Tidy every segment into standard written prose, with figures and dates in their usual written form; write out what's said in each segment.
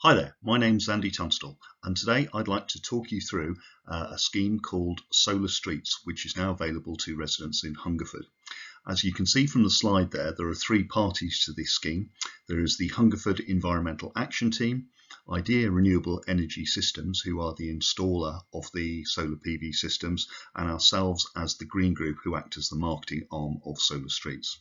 Hi there, my name's Andy Tunstall, and today I'd like to talk you through a scheme called Solar Streets, which is now available to residents in Hungerford. As you can see from the slide there are three parties to this scheme. There is the Hungerford Environmental Action Team, IDDEA Renewable Energy Systems, who are the installer of the solar PV systems, and ourselves as the Green Group, who act as the marketing arm of Solar Streets.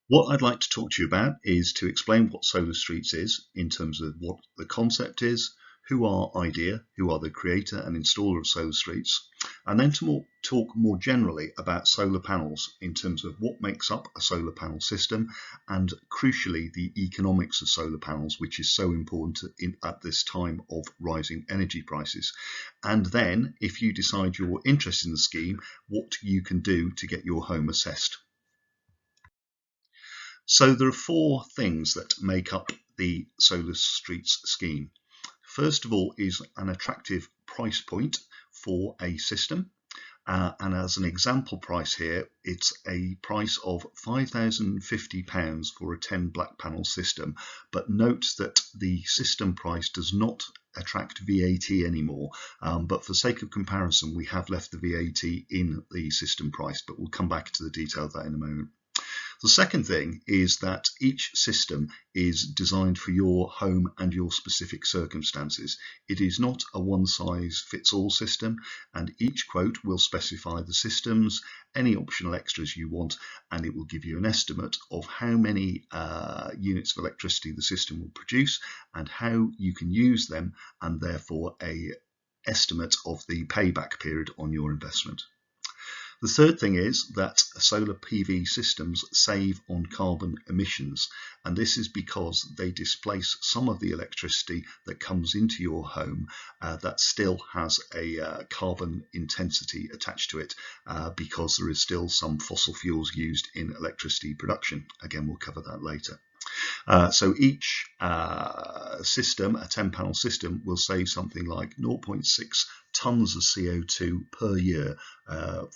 What I'd like to talk to you about is to explain what Solar Streets is in terms of what the concept is, who are IDEA, who are the creator and installer of Solar Streets, and then to talk more generally about solar panels in terms of what makes up a solar panel system and crucially the economics of solar panels, which is so important at this time of rising energy prices. And then if you decide you're interested in the scheme, what you can do to get your home assessed. So there are four things that make up the Solar Streets scheme. First of all is an attractive price point for a system. And as an example price here, it's a price of £5,050 for a 10 black panel system. But note that the system price does not attract VAT anymore. But for sake of comparison, we have left the VAT in the system price, but we'll come back to the detail of that in a moment. The second thing is that each system is designed for your home and your specific circumstances. It is not a one-size-fits-all system, and each quote will specify the systems, any optional extras you want, and it will give you an estimate of how many units of electricity the system will produce and how you can use them, and therefore an estimate of the payback period on your investment. The third thing is that solar PV systems save on carbon emissions, and this is because they displace some of the electricity that comes into your home that still has a carbon intensity attached to it because there is still some fossil fuels used in electricity production. Again, we'll cover that later. So each system, a 10 panel system, will save something like 0.6 tons of CO2 per year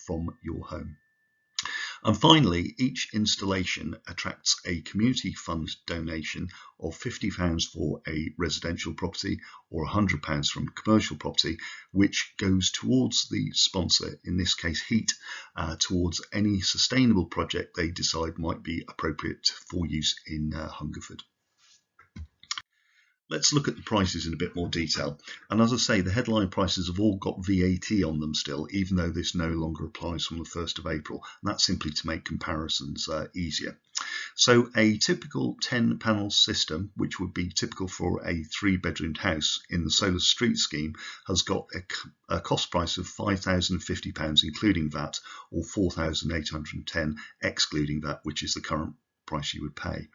from your home. And finally, each installation attracts a community fund donation of £50 for a residential property or £100 from a commercial property, which goes towards the sponsor, in this case HEAT, towards any sustainable project they decide might be appropriate for use in Hungerford. Let's look at the prices in a bit more detail. And as I say, the headline prices have all got VAT on them still, even though this no longer applies from the 1st of April. And that's simply to make comparisons easier. So a typical 10 panel system, which would be typical for a 3-bedroomed house in the Solar Street scheme, has got a cost price of £5,050 including VAT, or £4,810 excluding VAT, which is the current price you would pay.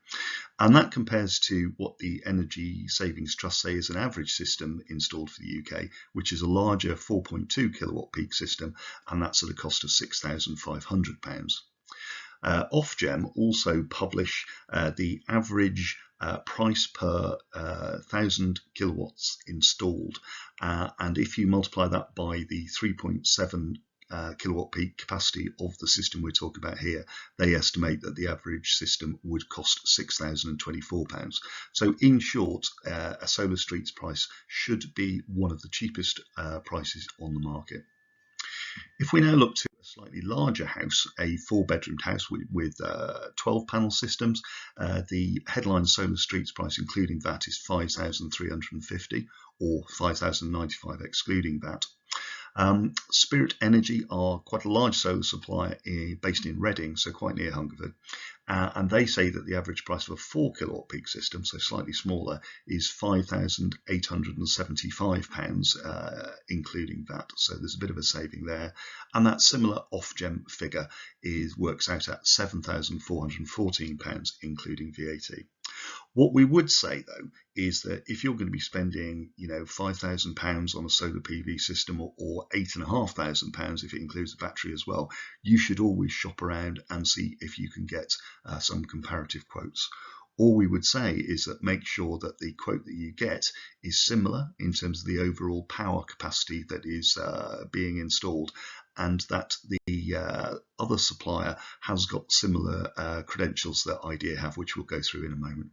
And that compares to what the Energy Savings Trust say is an average system installed for the UK, which is a larger 4.2 kilowatt peak system, and that's at a cost of £6,500. Ofgem also publish the average price per 1,000 kilowatts installed, and if you multiply that by the 3.7 kilowatt peak capacity of the system we're talking about here, they estimate that the average system would cost £6,024. So in short, a Solar Streets price should be one of the cheapest prices on the market. If we now look to a slightly larger house, a 4-bedroomed house with 12 panel systems, the headline Solar Streets price including VAT is £5,350 or £5,095 excluding VAT. Spirit Energy are quite a large solar supplier based in Reading, so quite near Hungerford, and they say that the average price of a 4 kilowatt peak system, so slightly smaller, is £5,875 including VAT, so there's a bit of a saving there, and that similar Ofgem figure works out at £7,414 including VAT. What we would say though is that if you're going to be spending, £5,000 on a solar PV system or £8,500 if it includes the battery as well, you should always shop around and see if you can get some comparative quotes. All we would say is that make sure that the quote that you get is similar in terms of the overall power capacity that is being installed, and that the other supplier has got similar credentials that IDEA have, which we'll go through in a moment.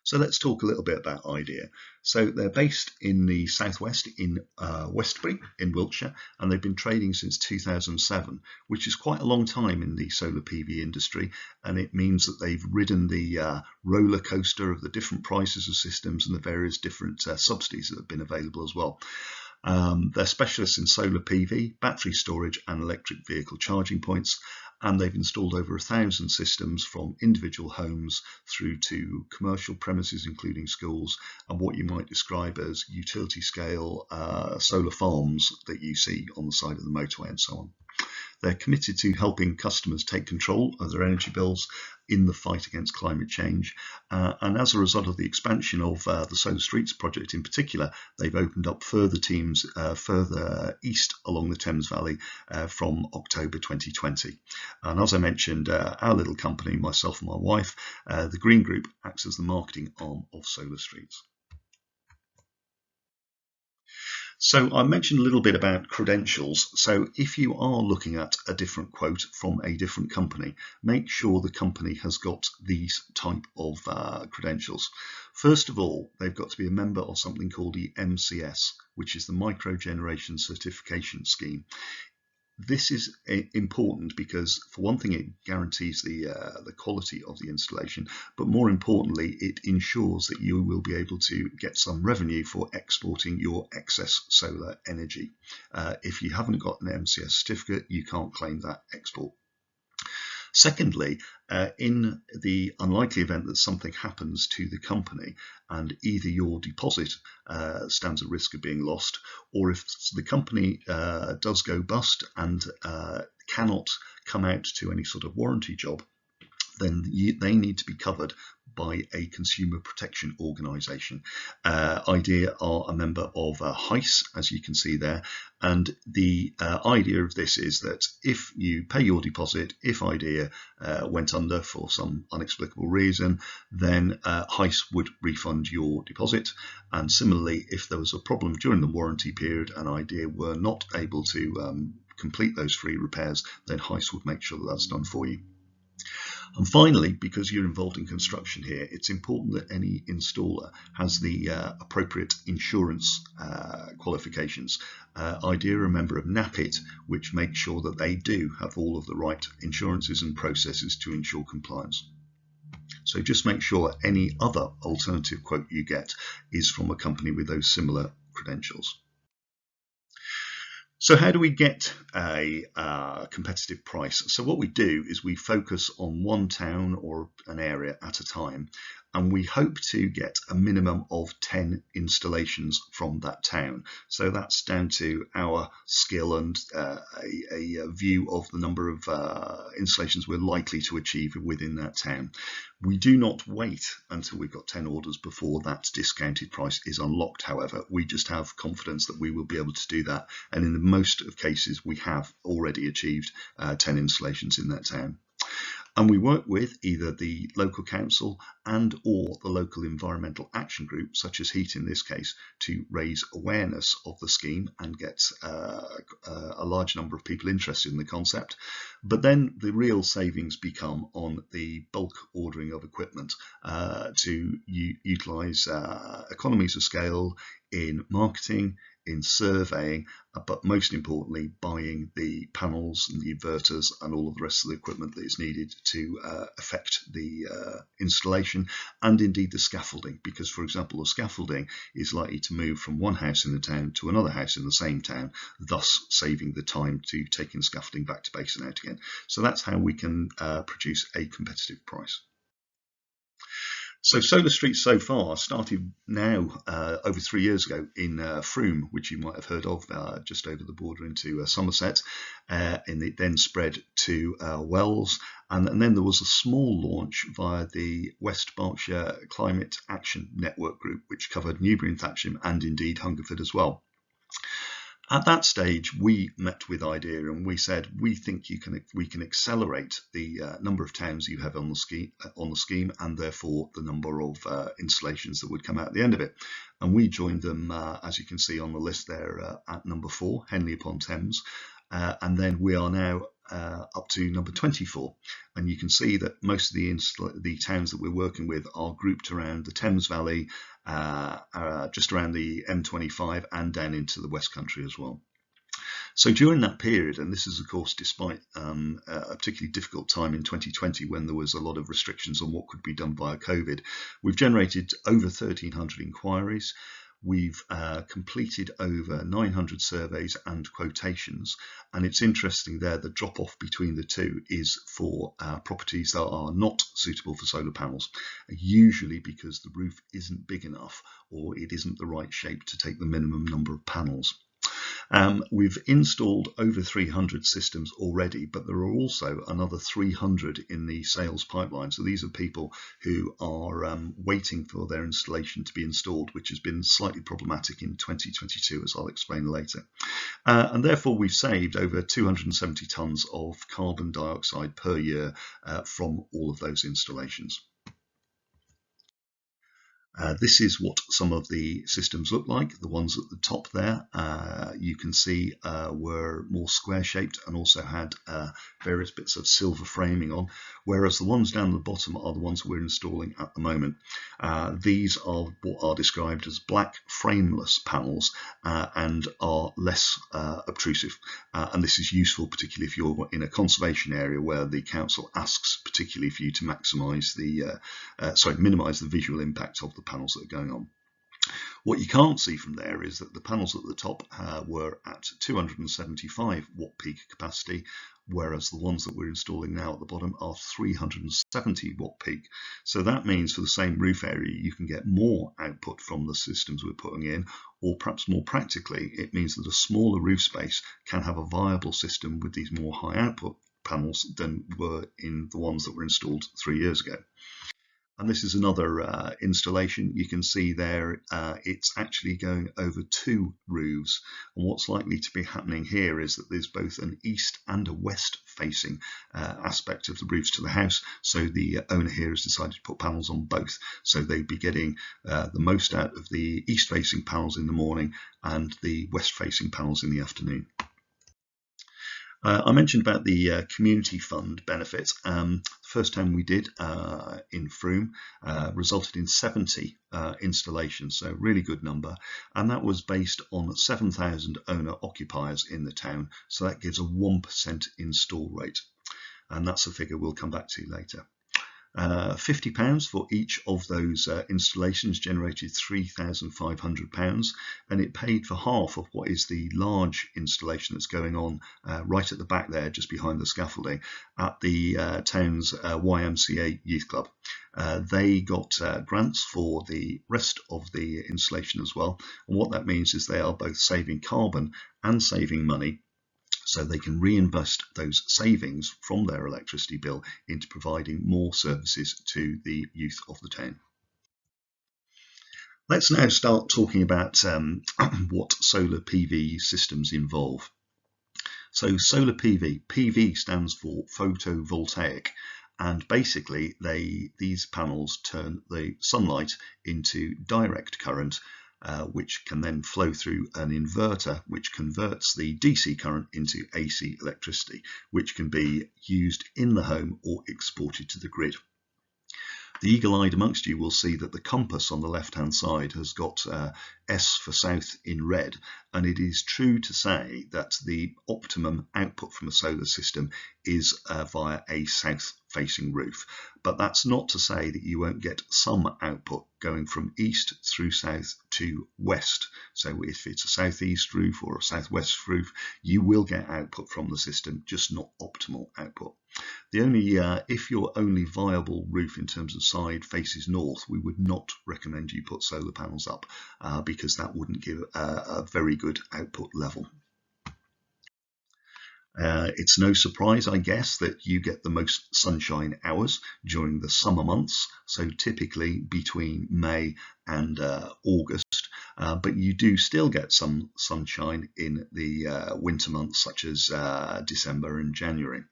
So let's talk a little bit about IDEA. So they're based in the southwest in Westbury in Wiltshire, and they've been trading since 2007, which is quite a long time in the solar PV industry. And it means that they've ridden the roller coaster of the different prices of systems and the various different subsidies that have been available as well. They're specialists in solar PV, battery storage and electric vehicle charging points, and they've installed over 1,000 systems from individual homes through to commercial premises, including schools, and what you might describe as utility scale solar farms that you see on the side of the motorway and so on. They're committed to helping customers take control of their energy bills in the fight against climate change. And as a result of the expansion of the Solar Streets project in particular, they've opened up further teams further east along the Thames Valley from October 2020. And as I mentioned, our little company, myself and my wife, the Green Group, acts as the marketing arm of Solar Streets. So I mentioned a little bit about credentials. So if you are looking at a different quote from a different company, make sure the company has got these type of credentials. First of all, they've got to be a member of something called the MCS, which is the Micro Generation Certification Scheme. This is important because, for one thing, it guarantees the quality of the installation, but more importantly, it ensures that you will be able to get some revenue for exporting your excess solar energy. If you haven't got an MCS certificate, you can't claim that export. Secondly, in the unlikely event that something happens to the company and either your deposit stands at risk of being lost, or if the company does go bust and cannot come out to any sort of warranty job, then they need to be covered by a consumer protection organisation. IDEA are a member of HICE, as you can see there, and the idea of this is that if you pay your deposit, if IDEA went under for some inexplicable reason, then HICE would refund your deposit. And similarly, if there was a problem during the warranty period and IDEA were not able to complete those free repairs, then HICE would make sure that that's done for you. And finally, because you're involved in construction here, it's important that any installer has the appropriate insurance qualifications. IDEA are a member of NAPIT, which makes sure that they do have all of the right insurances and processes to ensure compliance. So just make sure any other alternative quote you get is from a company with those similar credentials. So how do we get a competitive price? So what we do is we focus on one town or an area at a time, and we hope to get a minimum of 10 installations from that town. So that's down to our skill and a view of the number of installations we're likely to achieve within that town. We do not wait until we've got 10 orders before that discounted price is unlocked, however. We just have confidence that we will be able to do that, and in most of cases we have already achieved 10 installations in that town. And we work with either the local council and or the local environmental action group, such as HEAT in this case, to raise awareness of the scheme and get a large number of people interested in the concept. But then the real savings become on the bulk ordering of equipment to utilise economies of scale in marketing, in surveying, but most importantly, buying the panels and the inverters and all of the rest of the equipment that is needed to affect the installation, and indeed the scaffolding, because, for example, the scaffolding is likely to move from one house in the town to another house in the same town, thus saving the time to taking scaffolding back to base and out again. So that's how we can produce a competitive price. So Solar Streets so far started now over 3 years ago in Frome, which you might have heard of, just over the border into Somerset, and it then spread to Wells, and then there was a small launch via the West Berkshire Climate Action Network group, which covered Newbury and Thatcham and indeed Hungerford as well. At that stage, we met with IDEA and we said, we think we can accelerate the number of towns you have on the scheme, and therefore the number of installations that would come out at the end of it. And we joined them, as you can see on the list there, at number 4, Henley upon Thames. And then we are now up to number 24, and you can see that most of the towns that we're working with are grouped around the Thames Valley, just around the M25 and down into the West Country as well. So during that period, and this is of course despite a particularly difficult time in 2020 when there was a lot of restrictions on what could be done via COVID, we've generated over 1,300 inquiries. We've completed over 900 surveys and quotations, and it's interesting there, the drop off between the two is for properties that are not suitable for solar panels, usually because the roof isn't big enough or it isn't the right shape to take the minimum number of panels. We've installed over 300 systems already, but there are also another 300 in the sales pipeline. So these are people who are waiting for their installation to be installed, which has been slightly problematic in 2022, as I'll explain later. And therefore, we've saved over 270 tonnes of carbon dioxide per year from all of those installations. This is what some of the systems look like. The ones at the top there, you can see were more square shaped and also had various bits of silver framing on, whereas the ones down the bottom are the ones we're installing at the moment. These are what are described as black frameless panels and are less obtrusive. And this is useful particularly if you're in a conservation area where the council asks particularly for you to minimise the visual impact of the panels that are going on. What you can't see from there is that the panels at the top were at 275 watt peak capacity, whereas the ones that we're installing now at the bottom are 370 watt peak. So that means for the same roof area you can get more output from the systems we're putting in, or perhaps more practically it means that a smaller roof space can have a viable system with these more high output panels than were in the ones that were installed 3 years ago. And this is another installation. You can see there it's actually going over 2 roofs. And what's likely to be happening here is that there's both an east and a west facing aspect of the roofs to the house. So the owner here has decided to put panels on both. So they'd be getting the most out of the east facing panels in the morning and the west facing panels in the afternoon. I mentioned about the community fund benefits. The first time we did in Frome resulted in 70 installations, so really good number, and that was based on 7,000 owner occupiers in the town, so that gives a 1% install rate, and that's a figure we'll come back to later. £50 for each of those installations generated £3,500, and it paid for half of what is the large installation that's going on right at the back there, just behind the scaffolding, at the town's YMCA Youth Club. They got grants for the rest of the installation as well, and what that means is they are both saving carbon and saving money, so they can reinvest those savings from their electricity bill into providing more services to the youth of the town. Let's now start talking about what solar PV systems involve. So solar PV stands for photovoltaic, and basically these panels turn the sunlight into direct current, which can then flow through an inverter which converts the DC current into AC electricity, which can be used in the home or exported to the grid. The eagle-eyed amongst you will see that the compass on the left-hand side has got S for south in red, and it is true to say that the optimum output from a solar system is via a south-facing roof. But that's not to say that you won't get some output going from east through south to west. So if it's a southeast roof or a southwest roof, you will get output from the system, just not optimal output. The only, if your only viable roof in terms of side faces north, we would not recommend you put solar panels up because that wouldn't give a very good output level. It's no surprise, I guess, that you get the most sunshine hours during the summer months, so typically between May and August, but you do still get some sunshine in the winter months such as December and January.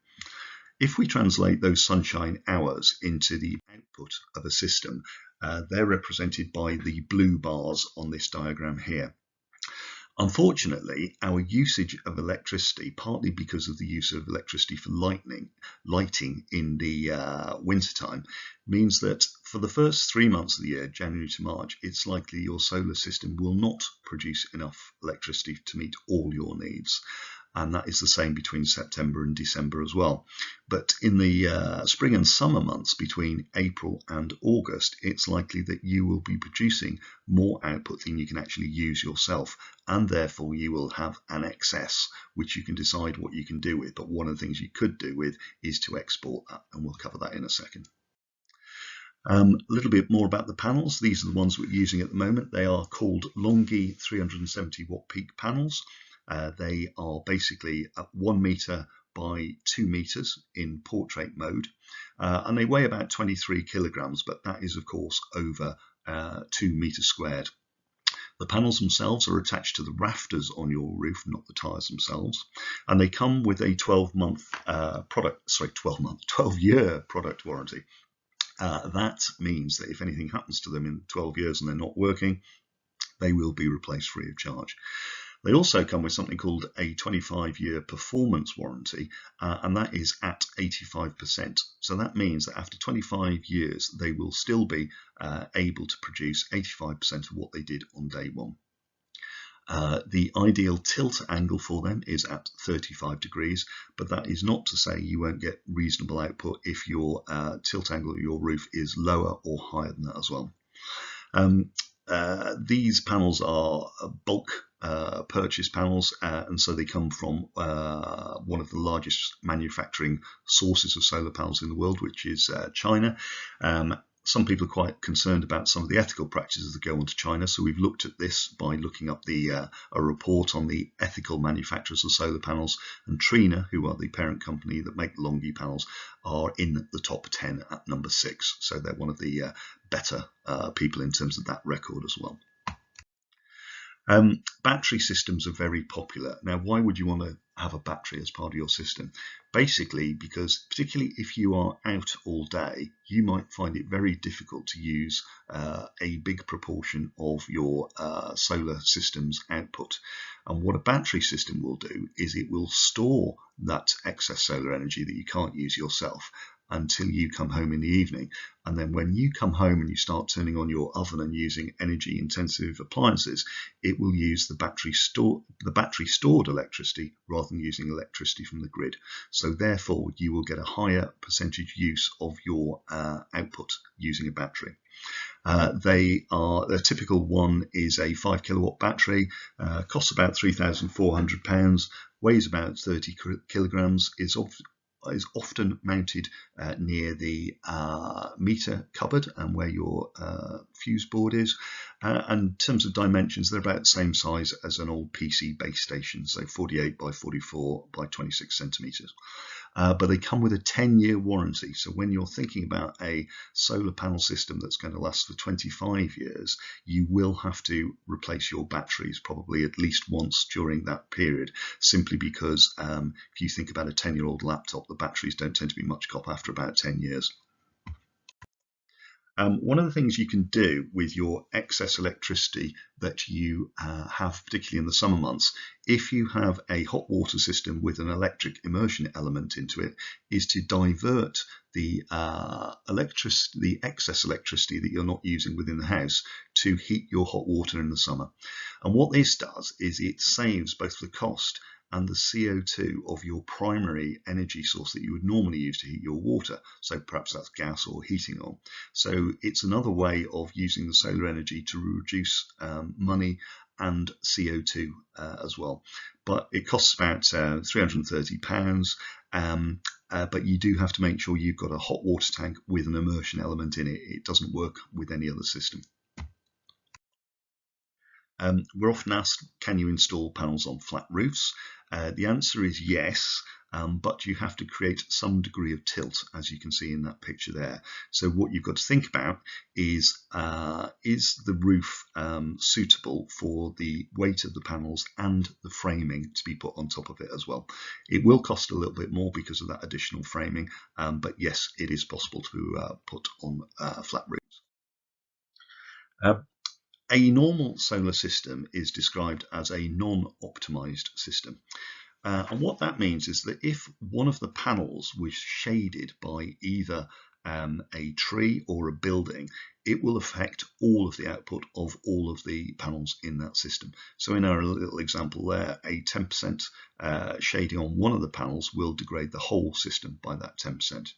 If we translate those sunshine hours into the output of a system, they're represented by the blue bars on this diagram here. Unfortunately, our usage of electricity, partly because of the use of electricity for lighting in the wintertime, means that for the first 3 months of the year, January to March, it's likely your solar system will not produce enough electricity to meet all your needs. And that is the same between September and December as well. But in the spring and summer months, between April and August, it's likely that you will be producing more output than you can actually use yourself, and therefore you will have an excess, which you can decide what you can do with. But one of the things you could do with is to export that, and we'll cover that in a second. A little bit more about the panels. These are the ones we're using at the moment. They are called Longi 370 watt peak panels. They are basically 1 meter by 2 meters in portrait mode, and they weigh about 23 kilograms, but that is of course over 2 meters squared. The panels themselves are attached to the rafters on your roof, not the tires themselves, and they come with a 12-year product warranty. That means that if anything happens to them in 12 years and they're not working, they will be replaced free of charge. They also come with something called a 25-year performance warranty, and that is at 85%. So that means that after 25 years, they will still be able to produce 85% of what they did on day one. The ideal tilt angle for them is at 35 degrees, but that is not to say you won't get reasonable output if your tilt angle of your roof is lower or higher than that as well. These panels are bulk purchase panels, and so they come from one of the largest manufacturing sources of solar panels in the world, which is China. Some people are quite concerned about some of the ethical practices that go on to China, so we've looked at this by looking up a report on the ethical manufacturers of solar panels, and Trina, who are the parent company that make Longi panels, are in the top 10 at number 6, so they're one of the better people in terms of that record as well. Battery systems are very popular. Now, why would you want to have a battery as part of your system? Basically, because particularly if you are out all day, you might find it very difficult to use a big proportion of your solar system's output. And what a battery system will do is it will store that excess solar energy that you can't use yourself until you come home in the evening. And then when you come home and you start turning on your oven and using energy intensive appliances, it will use the battery stored electricity rather than using electricity from the grid. So therefore you will get a higher percentage use of your output using a battery. The typical one is a 5 kilowatt battery, costs about £3,400, weighs about 30 kilograms, is often mounted near the meter cupboard and where your fuse board is. And in terms of dimensions, they're about the same size as an old PC base station, so 48 by 44 by 26 centimeters. But they come with a 10-year warranty. So when you're thinking about a solar panel system that's going to last for 25 years, you will have to replace your batteries probably at least once during that period, simply because if you think about a 10-year-old laptop, the batteries don't tend to be much cop after about 10 years. One of the things you can do with your excess electricity that you have, particularly in the summer months, if you have a hot water system with an electric immersion element into it, is to divert the excess electricity that you're not using within the house to heat your hot water in the summer. And what this does is it saves both the cost and the CO2 of your primary energy source that you would normally use to heat your water. So perhaps that's gas or heating oil. So it's another way of using the solar energy to reduce money and CO2 as well. But it costs about £330. But you do have to make sure you've got a hot water tank with an immersion element in it. It doesn't work with any other system. We're often asked, can you install panels on flat roofs? The answer is yes, but you have to create some degree of tilt, as you can see in that picture there. So what you've got to think about is the roof suitable for the weight of the panels and the framing to be put on top of it as well. It will cost a little bit more because of that additional framing, but yes, it is possible to put on flat roofs. A normal solar system is described as a non-optimized system. And what that means is that if one of the panels was shaded by either a tree or a building, it will affect all of the output of all of the panels in that system. So in our little example there, a 10% shading on one of the panels will degrade the whole system by that 10%.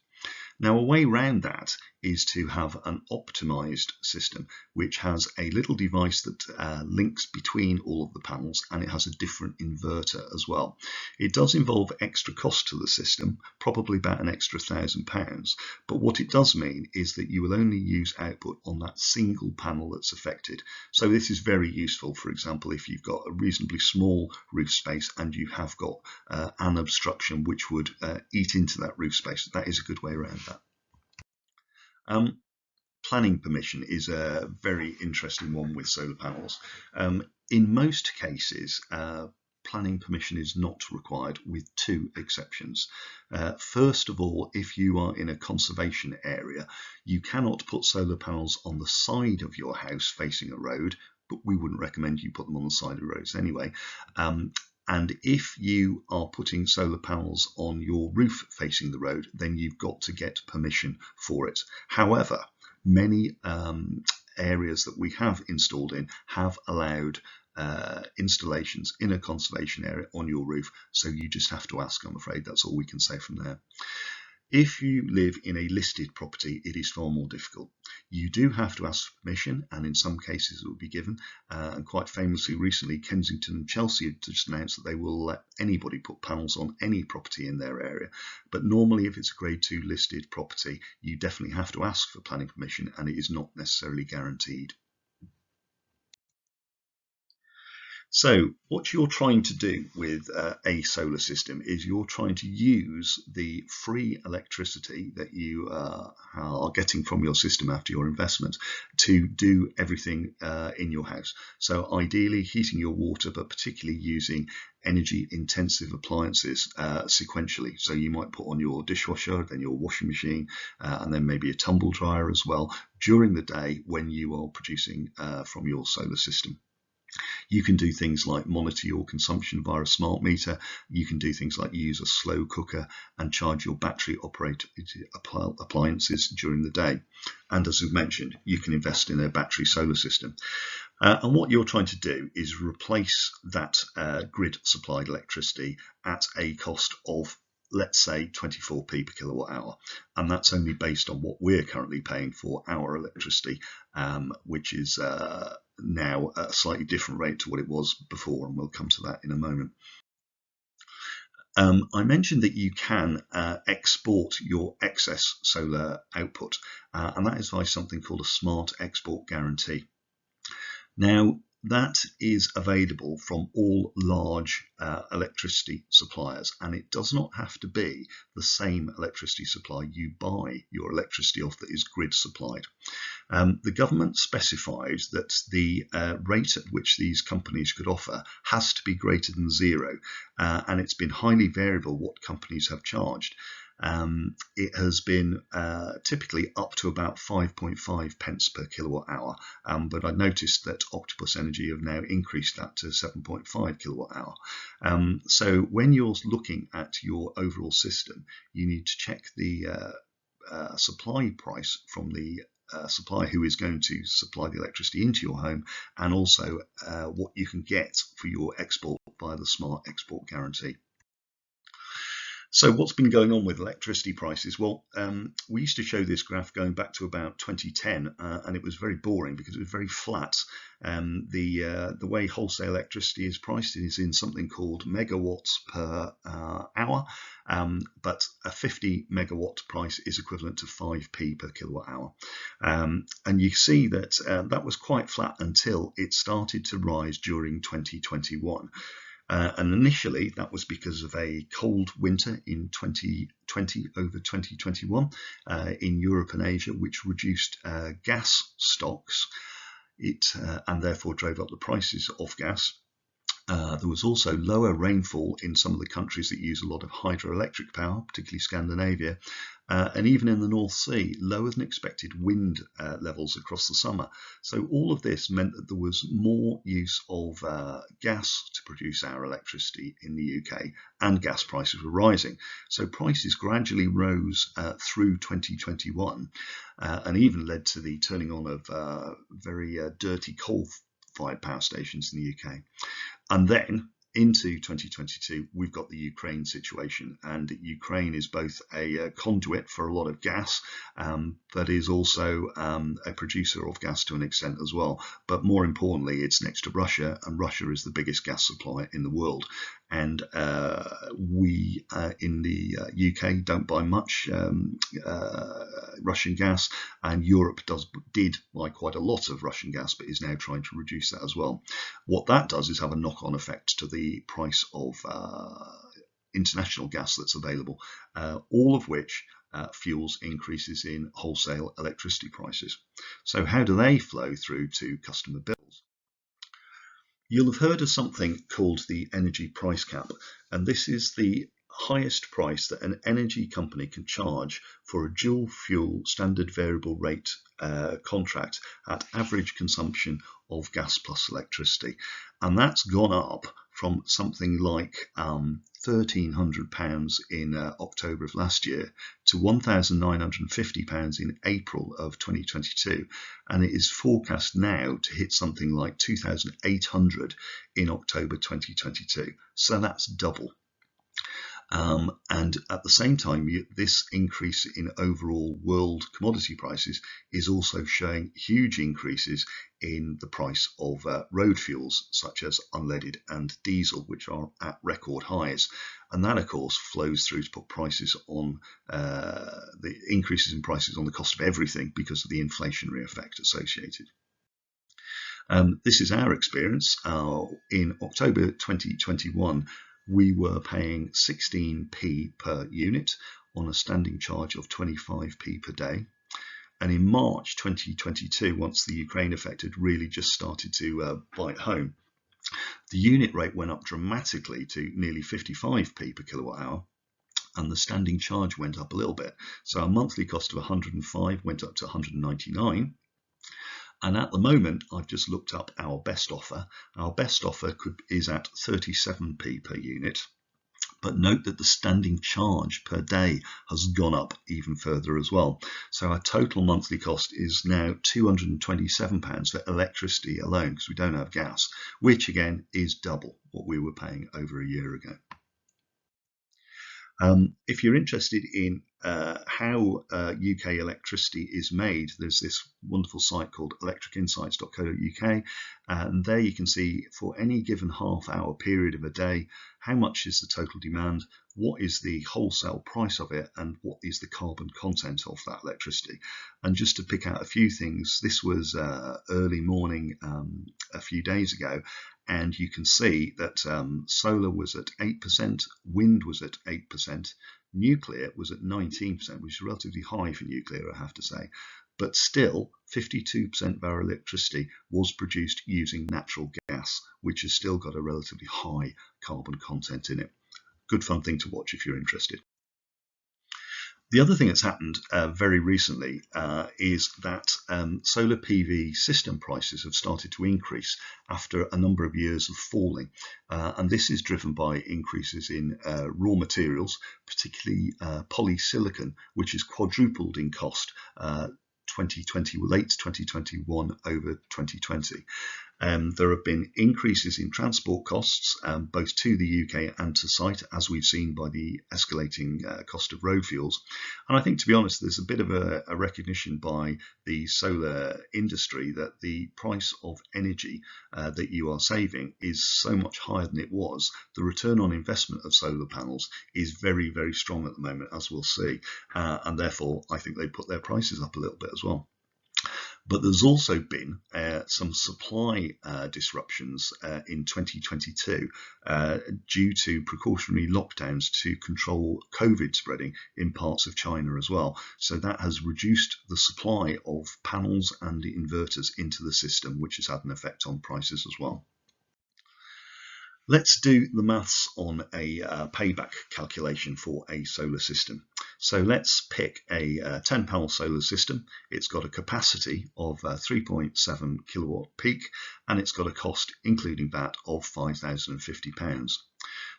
Now, a way around that is to have an optimized system, which has a little device that links between all of the panels, and it has a different inverter as well. It does involve extra cost to the system, probably about an extra £1,000, but what it does mean is that you will only use output on that single panel that's affected. So this is very useful, for example, if you've got a reasonably small roof space and you have got an obstruction which would eat into that roof space. That is a good way around that. Planning permission is a very interesting one with solar panels. In most cases, planning permission is not required, with two exceptions. First of all, if you are in a conservation area, you cannot put solar panels on the side of your house facing a road, but we wouldn't recommend you put them on the side of roads anyway. And if you are putting solar panels on your roof facing the road, then you've got to get permission for it. However, many areas that we have installed in have allowed installations in a conservation area on your roof, so you just have to ask, I'm afraid. That's all we can say from there. If you live in a listed property, it is far more difficult. You do have to ask for permission, and in some cases it will be given. And quite famously recently, Kensington and Chelsea have just announced that they will let anybody put panels on any property in their area. But normally, if it's a Grade 2 listed property, you definitely have to ask for planning permission, and it is not necessarily guaranteed. So what you're trying to do with a solar system is you're trying to use the free electricity that you are getting from your system after your investment to do everything in your house. So ideally heating your water, but particularly using energy intensive appliances sequentially. So you might put on your dishwasher, then your washing machine, and then maybe a tumble dryer as well during the day when you are producing from your solar system. You can do things like monitor your consumption via a smart meter. You can do things like use a slow cooker and charge your battery operated appliances during the day. And as we've mentioned, you can invest in a battery solar system. And what you're trying to do is replace that grid supplied electricity at a cost of, let's say, 24p per kilowatt hour. And that's only based on what we're currently paying for our electricity, which is now at a slightly different rate to what it was before, and we'll come to that in a moment. I mentioned that you can export your excess solar output, and that is via something called a smart export guarantee. Now, that is available from all large electricity suppliers, and it does not have to be the same electricity supply you buy your electricity off that is grid supplied. The government specifies that the rate at which these companies could offer has to be greater than zero, and it's been highly variable what companies have charged. It has been typically up to about 5.5 pence per kilowatt hour, but I noticed that Octopus Energy have now increased that to 7.5 kilowatt hour. So when you're looking at your overall system, you need to check the supply price from the supplier who is going to supply the electricity into your home, and also what you can get for your export via the smart export guarantee. So what's been going on with electricity prices? Well, we used to show this graph going back to about 2010, and it was very boring because it was very flat. The way wholesale electricity is priced is in something called megawatts per hour, but a 50 megawatt price is equivalent to 5p per kilowatt hour. And you see that that was quite flat until it started to rise during 2021. And initially that was because of a cold winter in 2020 over 2021 in Europe and Asia, which reduced gas stocks and therefore drove up the prices of gas. There was also lower rainfall in some of the countries that use a lot of hydroelectric power, particularly Scandinavia, and even in the North Sea, lower than expected wind levels across the summer. So all of this meant that there was more use of gas to produce our electricity in the UK, and gas prices were rising. So prices gradually rose through 2021 and even led to the turning on of very dirty coal-fired power stations in the UK. And then into 2022, we've got the Ukraine situation, and Ukraine is both a conduit for a lot of gas, but is also a producer of gas to an extent as well. But more importantly, it's next to Russia, and Russia is the biggest gas supplier in the world. And we in the UK don't buy much Russian gas, and Europe did buy quite a lot of Russian gas, but is now trying to reduce that as well. What that does is have a knock-on effect to the price of international gas that's available, all of which fuels increases in wholesale electricity prices. So how do they flow through to customer bills? You'll have heard of something called the energy price cap, and this is the highest price that an energy company can charge for a dual fuel standard variable rate contract at average consumption of gas plus electricity. And that's gone up from something like £1,300 in October of last year to £1,950 in April of 2022, and it is forecast now to hit something like £2,800 in October 2022. So that's double. And at the same time, this increase in overall world commodity prices is also showing huge increases in the price of road fuels, such as unleaded and diesel, which are at record highs. And that, of course, flows through to put prices on the increases in prices on the cost of everything because of the inflationary effect associated. This is our experience. In October 2021, we were paying 16p per unit on a standing charge of 25p per day. And in March 2022, once the Ukraine effect had really just started to bite home, the unit rate went up dramatically to nearly 55p per kilowatt hour, and the standing charge went up a little bit. So our monthly cost of 105 went up to 199. And at the moment, I've just looked up our best offer. Our best offer is at 37p per unit. But note that the standing charge per day has gone up even further as well. So our total monthly cost is now £227 for electricity alone, because we don't have gas, which again is double what we were paying over a year ago. If you're interested in how UK electricity is made, there's this wonderful site called electricinsights.co.uk, and there you can see for any given half-hour period of a day, how much is the total demand, what is the wholesale price of it, and what is the carbon content of that electricity. And just to pick out a few things, this was early morning a few days ago, and you can see that solar was at 8%, wind was at 8%, nuclear was at 19%, which is relatively high for nuclear, I have to say. But still, 52% of our electricity was produced using natural gas, which has still got a relatively high carbon content in it. Good fun thing to watch if you're interested. The other thing that's happened very recently is that solar PV system prices have started to increase after a number of years of falling. And this is driven by increases in raw materials, particularly polysilicon, which has quadrupled in cost late 2021 over 2020. There have been increases in transport costs, both to the UK and to site, as we've seen by the escalating cost of road fuels. And I think, to be honest, there's a bit of a recognition by the solar industry that the price of energy that you are saving is so much higher than it was. The return on investment of solar panels is very, very strong at the moment, as we'll see. And therefore, I think they put their prices up a little bit as well. But there's also been some supply disruptions in 2022 due to precautionary lockdowns to control COVID spreading in parts of China as well. So that has reduced the supply of panels and inverters into the system, which has had an effect on prices as well. Let's do the maths on a payback calculation for a solar system. So let's pick a 10 panel solar system. It's got a capacity of 3.7 kilowatt peak, and it's got a cost, including that, of £5,050.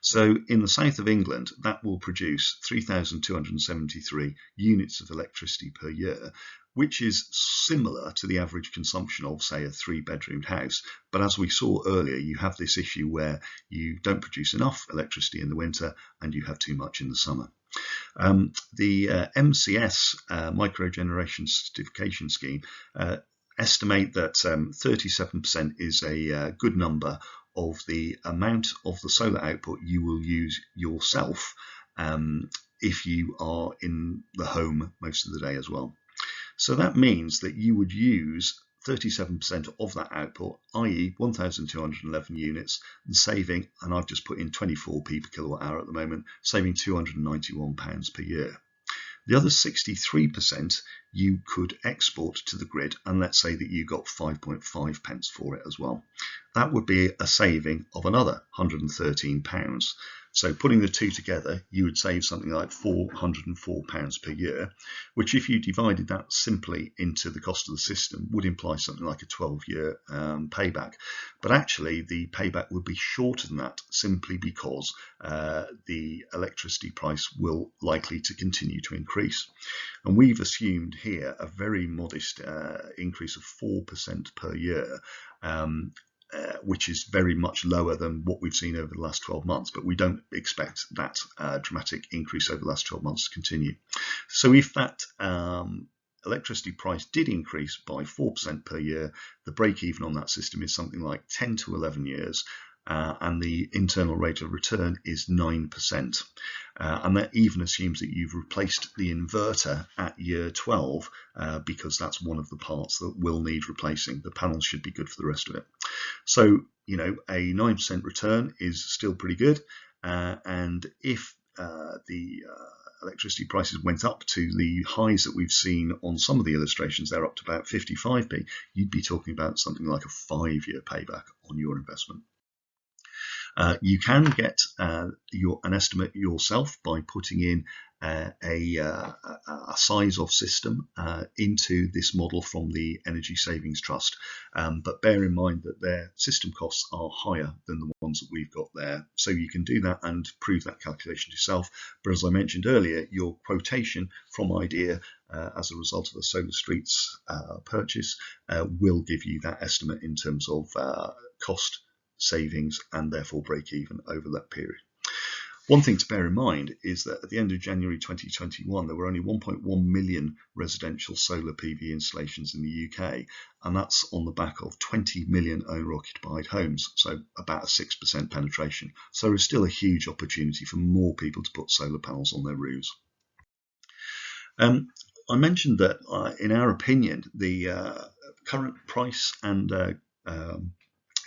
So in the south of England, that will produce 3,273 units of electricity per year, which is similar to the average consumption of, say, a 3-bedroomed house. But as we saw earlier, you have this issue where you don't produce enough electricity in the winter and you have too much in the summer. The MCS microgeneration certification scheme estimate that 37% is a good number of the amount of the solar output you will use yourself if you are in the home most of the day as well. So that means that you would use 37% of that output, i.e. 1,211 units, and saving, and I've just put in 24p per kilowatt hour at the moment, saving £291 per year. The other 63% you could export to the grid, and let's say that you got 5.5 pence for it as well. That would be a saving of another £113. So putting the two together, you would save something like £404 per year, which if you divided that simply into the cost of the system would imply something like a 12-year payback. But actually the payback would be shorter than that simply because the electricity price will likely to continue to increase. And we've assumed here a very modest increase of 4% per year, which is very much lower than what we've seen over the last 12 months, but we don't expect that dramatic increase over the last 12 months to continue. So if that electricity price did increase by 4% per year, the break even on that system is something like 10 to 11 years. And the internal rate of return is 9%. And that even assumes that you've replaced the inverter at year 12, because that's one of the parts that will need replacing. The panels should be good for the rest of it. So, you know, a 9% return is still pretty good. And if the electricity prices went up to the highs that we've seen on some of the illustrations, they're up to about 55p, you'd be talking about something like a 5-year payback on your investment. You can get an estimate yourself by putting in a size of system into this model from the Energy Savings Trust, but bear in mind that their system costs are higher than the ones that we've got there. So you can do that and prove that calculation yourself. But as I mentioned earlier, your quotation from IDEA as a result of the Solar Streets purchase will give you that estimate in terms of cost, savings, and therefore break even over that period. One thing to bear in mind is that at the end of January 2021, there were only 1.1 million residential solar PV installations in the UK, and that's on the back of 20 million owner-occupied homes, so about a 6% penetration. So there's still a huge opportunity for more people to put solar panels on their roofs. I mentioned that in our opinion, the current price and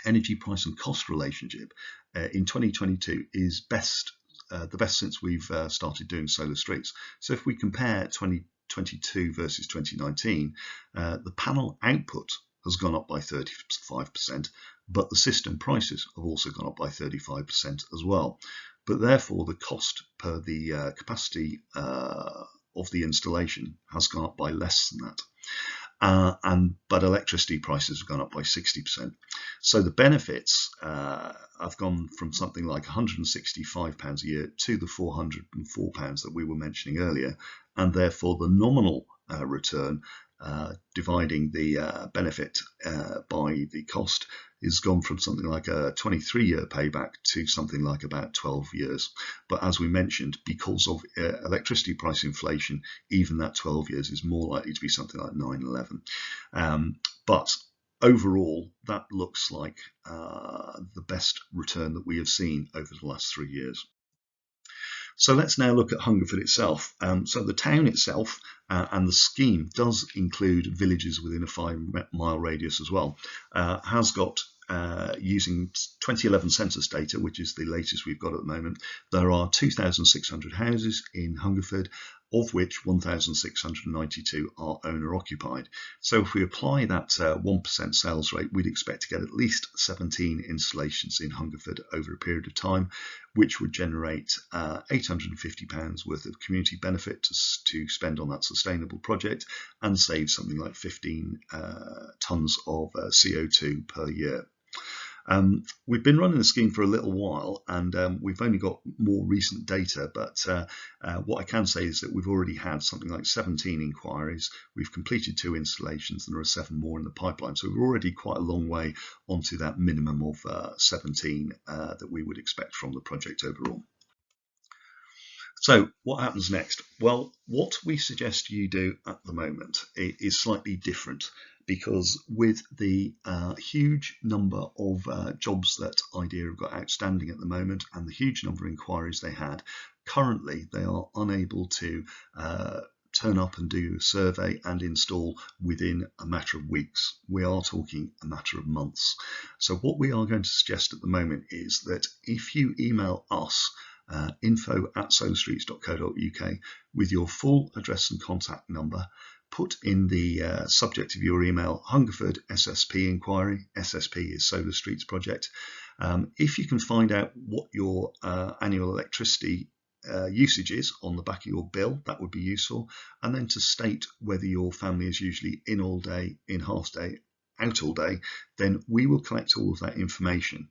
energy price and cost relationship in 2022 is the best since we've started doing Solar Streets. So if we compare 2022 versus 2019, the panel output has gone up by 35%, but the system prices have also gone up by 35% as well. But therefore, the cost per the capacity of the installation has gone up by less than that. But electricity prices have gone up by 60%. So the benefits have gone from something like £165 a year to the £404 that we were mentioning earlier, and therefore the nominal return dividing the benefit by the cost is gone from something like a 23-year payback to something like about 12 years. But as we mentioned, because of electricity price inflation, even that 12 years is more likely to be something like 9-11. But overall, that looks like the best return that we have seen over the last 3 years. So let's now look at Hungerford itself. So the town itself and the scheme does include villages within a 5-mile radius as well. Has got, using 2011 census data, which is the latest we've got at the moment, there are 2,600 houses in Hungerford. of which 1,692 are owner occupied. So if we apply that 1% sales rate, we'd expect to get at least 17 installations in Hungerford over a period of time, which would generate £850 worth of community benefit to spend on that sustainable project and save something like 15 tonnes of CO2 per year. We've been running the scheme for a little while, and we've only got more recent data, but what I can say is that we've already had something like 17 inquiries. We've completed 2 installations, and there are 7 more in the pipeline. So we're already quite a long way onto that minimum of 17 that we would expect from the project overall. So what happens next? Well, what we suggest you do at the moment is slightly different, because with the huge number of jobs that IDEA have got outstanding at the moment and the huge number of inquiries they had, currently they are unable to turn up and do a survey and install within a matter of weeks. We are talking a matter of months. So what we are going to suggest at the moment is that if you email us info@solarstreets.co.uk with your full address and contact number, put in the subject of your email Hungerford SSP inquiry. SSP is Solar Streets Project. If you can find out what your annual electricity usage is on the back of your bill, that would be useful, and then to state whether your family is usually in all day, in half day, out all day, then we will collect all of that information.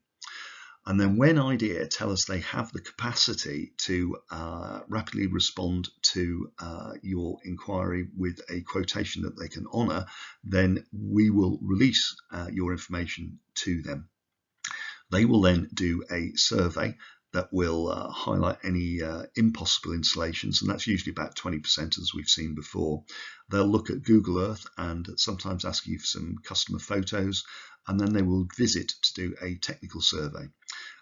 And then when IDEA tell us they have the capacity to rapidly respond to your inquiry with a quotation that they can honour, then we will release your information to them. They will then do a survey that will highlight any impossible installations, and that's usually about 20%, as we've seen before. They'll look at Google Earth and sometimes ask you for some customer photos, and then they will visit to do a technical survey.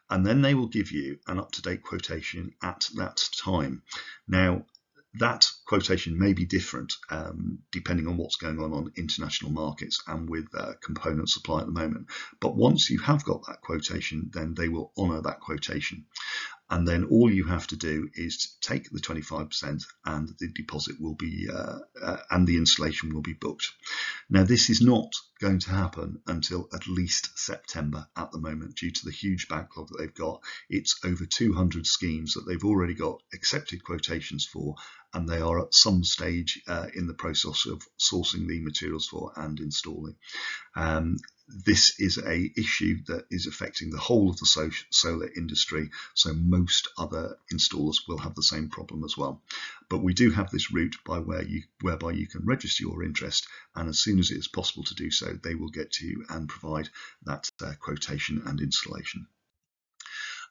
And then they will give you an up-to-date quotation at that time. Now, that quotation may be different depending on what's going on international markets and with component supply at the moment. But once you have got that quotation, then they will honour that quotation. And then all you have to do is take the 25% and the deposit will be, and the installation will be booked. Now, this is not going to happen until at least September at the moment due to the huge backlog that they've got. It's over 200 schemes that they've already got accepted quotations for, and they are at some stage in the process of sourcing the materials for and installing. This is an issue that is affecting the whole of the solar industry, so most other installers will have the same problem as well. But we do have this route whereby you can register your interest, and as soon as it is possible to do so, they will get to you and provide that quotation and installation.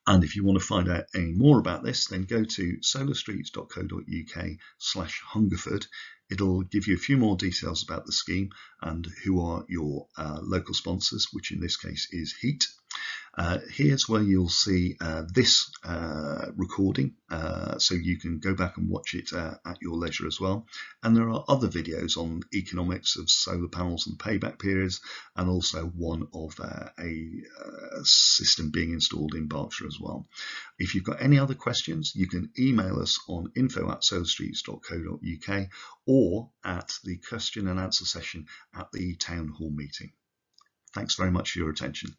And if you want to find out any more about this, then go to solarstreets.co.uk/Hungerford. It'll give you a few more details about the scheme and who are your local sponsors, which in this case is Heat. Here's where you'll see this recording, so you can go back and watch it at your leisure as well. And there are other videos on economics of solar panels and payback periods, and also one of a system being installed in Berkshire as well. If you've got any other questions, you can email us on info@solarstreets.co.uk or at the question and answer session at the town hall meeting. Thanks very much for your attention.